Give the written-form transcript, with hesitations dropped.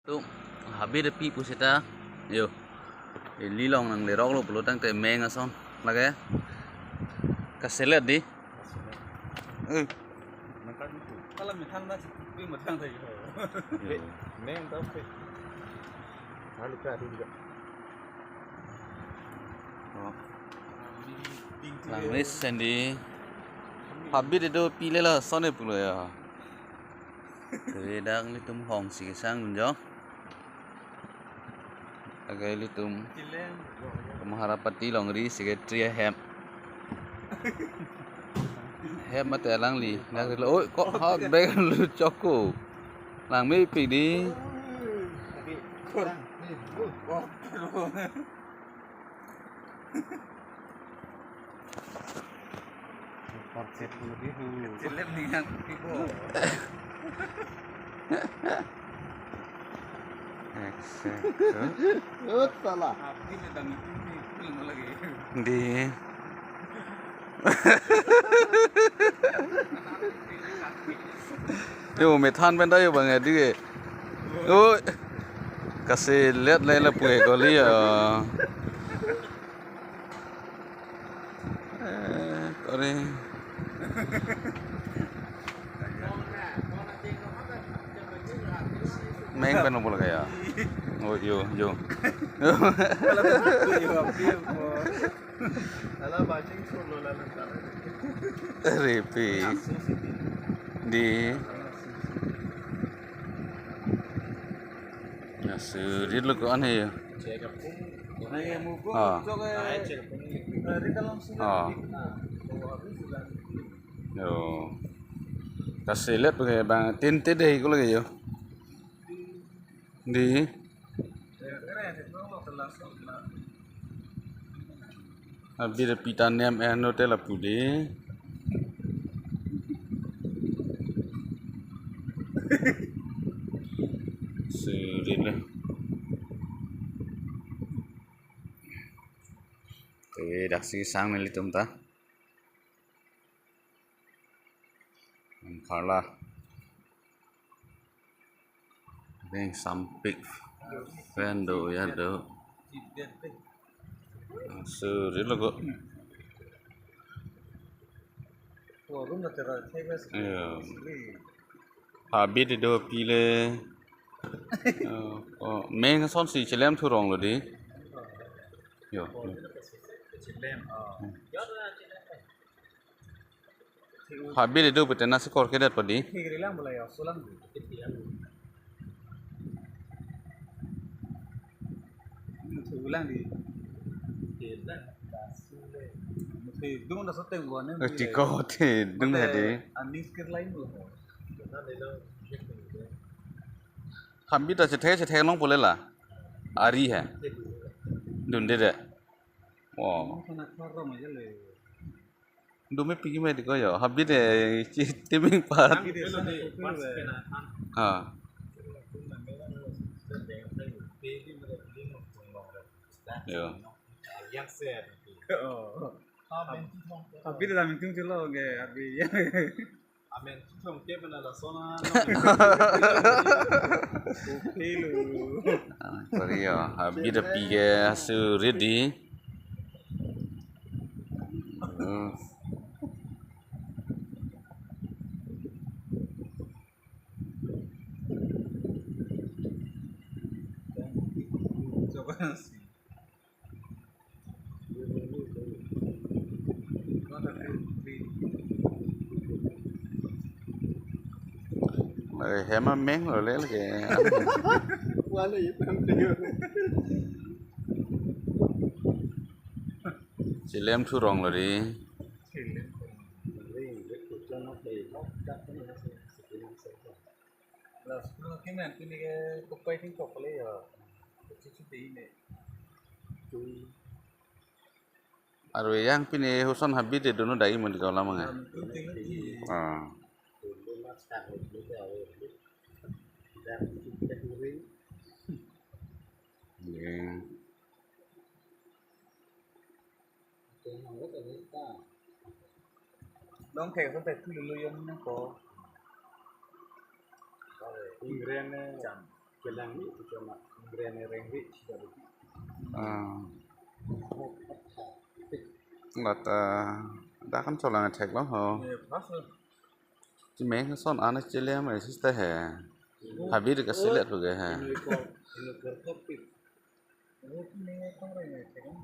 Tu habis pi pusita yo lilong nang le rok lo pulu tang te meng ason lage kaselet di Kalau misalnya nasi putih macam tadi, neng tapi halu kari juga. lang wis sendi habis itu pile lah sone pulu ya dang litum hong si sang jo agai litum harapat long ri secretary hem mate lang li nang lo oi kok ha beg lu choko lang mi pi di Konsep dulu itu. Cilem nih yang ibu. Salah. Api sedang ini film lagi. Di. Yo methan bên đây bằng đi. Ôi. Kasih lihat lah punya kali ya. Kali. Meng pen apa lagi ya? Oh yo. Kalau bacing solo lalu Repi. Di. Ya sudah lu kau aneh ya. Yo. Kasih lihat pakai bang tintin deh kau lagi yo. Di. Habis pitan nem hotel apa di? Sudah. Dah sih sang nili tumta. Karla. Neng sampik. Fendo ya do. Sudah lo kok. Habis itu pile. Meng son si celem tu rong lo di. Yo. Habis itu betul nasi kor kedat padi. ulang di dung dah soteng gua nih Tiko te dung hadi. anis kir lain loh Habis tu cete long boleh lah. Ari hai. Dunde deh. Wow. kena korong aja le Dume pergi mai diko yo. Habis deh timing pat. Ah. Yo. habis dah minum cilo ge habis Amen. Tutung ke bena la sona. okay lu Sorry yo. Habis dah pergi asu ready. coba nasi Hema meng rồi lấy cái. Wala yung pamilya. Celem tu rong lo di. Las cosas que me han tenido que comprar sin chocolate ya. Cuci ini. Aru yang pini huson habis deh dono dai mau dikau lama nggak? Ah. Long thể có thể cứ lùi lùi nó có. Ingren chẳng Kelang ni tu cuma brand rengri sudah begitu. ngọt đã kan solan attack lắm hả chứ mấy cái son ăn chơi lem này sister hè habis được cái selet rồi hè Ini kau ini kertas pip. Ini kau orang yang cakap